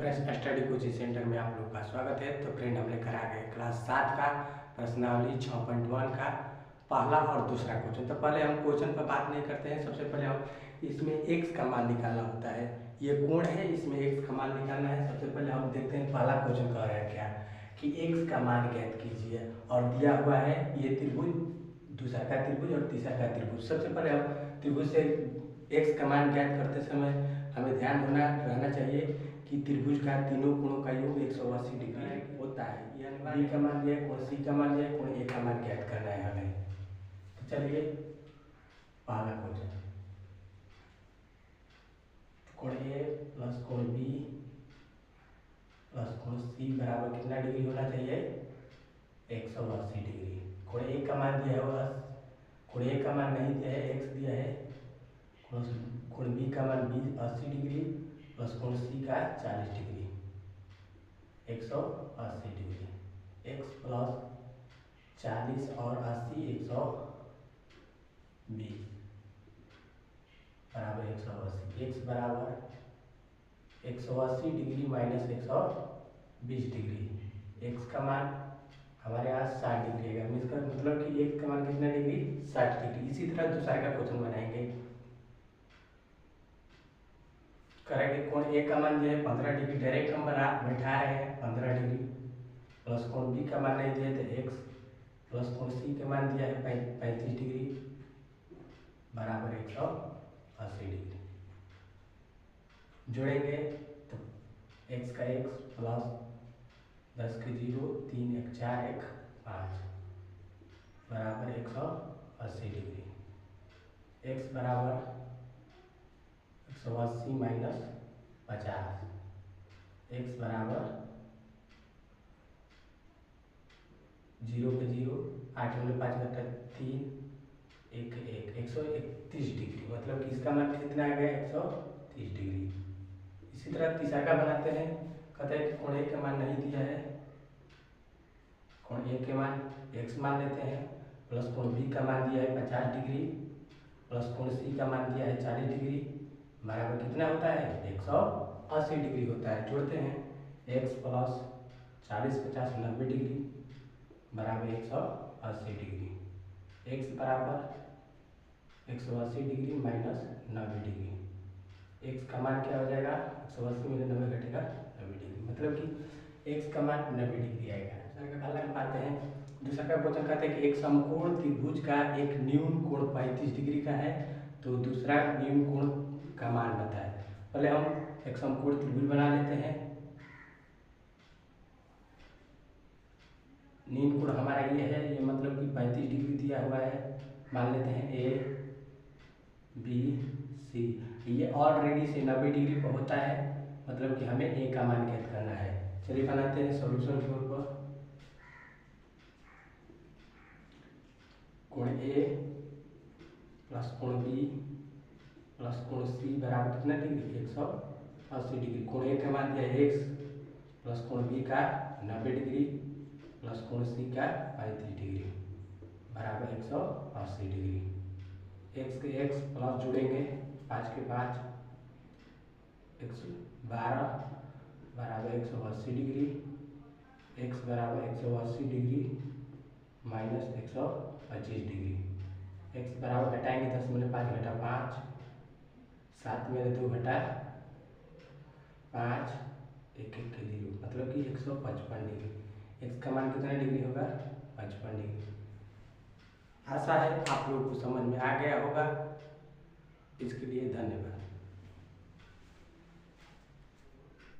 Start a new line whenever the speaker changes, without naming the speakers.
Friends, study coaching centre में आप लोग का स्वागत है। तो फ्रेंड, हम लेकर आ गए क्लास 7 का प्रश्नावली 6.1 का पहला और दूसरा क्वेश्चन। तो पहले हम क्वेश्चन पर बात नहीं करते हैं। सबसे पहले हम इसमें x का मान निकालना होता है। ये कोण है, इसमें x का मान निकालना है। सबसे पहले हम देखते हैं पहला क्वेश्चन कह रहा है क्या कि x का मान ज्ञात कीजिए और दिया हुआ है ये त्रिभुज, दूसरा का त्रिभुज और तीसरा का त्रिभुज। सबसे पहले हम त्रिभुज से x का मान ज्ञात करते समय हमें ध्यान रहना चाहिए कि त्रिभुज का तीनों कोणों का योग 180 डिग्री होता है। यानी बी का मान दिया है, कोण सी का मान दिया है, कोण ए का मान ज्ञात करना है हमें। तो चलिए पहला क्वेश्चन, कोण ए प्लस कोण बी प्लस कोण सी बराबर कितना डिग्री होना चाहिए? 180 डिग्री। कोण ए का मान दिया है, कोण ए का मान नहीं दिया है, x दिया है। कोण बी का मान 80 डिग्री प्लस कोण सी का 40 डिग्री, 180 डिग्री। x प्लस 40 और 80 120 बराबर 180। x बराबर 180 डिग्री माइनस 120 डिग्री। x का मान हमारे यहाँ 60 डिग्री है, मतलब कि x का मान कितना डिग्री? 60 डिग्री। इसी तरह दूसरा का क्वेश्चन बनाएंगे। करेंगे कोण ए का मान दिया है 15 डिग्री, डायरेक्ट हम बैठा रहे हैं 15 डिग्री प्लस कोण बी का मान नहीं दिया है तो x प्लस कोण सी का मान दिया है 35 डिग्री बराबर 180 डिग्री। जोड़ेंगे तो x का x प्लस 10 के 0, 3 1 4 1 5 बराबर 180 डिग्री। x बराबर 180 माइनस 50, x बराबर 0 पे 0, 8 में 5 घटा 3 1 1 131 डिग्री, मतलब कि इसका मान कितना आ गया? 130 डिग्री। इसी तरह तीसरा का बनाते हैं। कहते हैं कि कोण ए का मान नहीं दिया है, कोण ए के मान x मान लेते हैं प्लस कोण बी का मान दिया है 50 डिग्री प्लस कोण सी का मान दिया है 40 डिग्री बराबर कितना होता है? 180 डिग्री होता है। जोड़ते हैं x प्लस 40 50 90 डिग्री बराबर 180 डिग्री। x बराबर 180 डिग्री माइनस 90 डिग्री। x का मान क्या हो जाएगा? 180 में 90 घटेगा 90 डिग्री, मतलब कि x का मान 90 डिग्री आएगा। अलग पाते हैं। दूसरा का क्वेश्चन कहते हैं कि एक समकोण त्रिभुज का एक न्यून कोण 35 डिग्री का है, तो दूसरा न्यून कोण का मान बताए। पहले हम एक समकोण त्रिभुज बना लेते हैं। न्यून कोण हमारा ये है, ये मतलब कि 35 डिग्री दिया हुआ है। मान लेते हैं ए बी सी, ये ऑलरेडी से 90 डिग्री पर होता है, मतलब कि हमें ए का मान ज्ञात करना है। चलिए बनाते हैं सॉल्यूशन के ऊपर। कोण ए प्लस कोण बी प्लस कोण सी बराबर कितना डिग्री? 180 डिग्री। कोण ए का मान दिया है x प्लस कोण बी का 90 डिग्री प्लस कोण सी का 35 डिग्री बराबर 180 डिग्री। x के x प्लस जोड़ेंगे 5 के 5 112 बराबर 180 डिग्री। x बराबर 180 डिग्री माइनस 125 डिग्री। x बराबर घटाएंगे 10 में 5 घटा 5, 7 में 2 घटा 5 1 1 के 0, मतलब कि 155 डिग्री। x का मान कितना डिग्री होगा? 55 डिग्री। आशा है आप लोगों को समझ में आ गया होगा। इसके लिए धन्यवाद।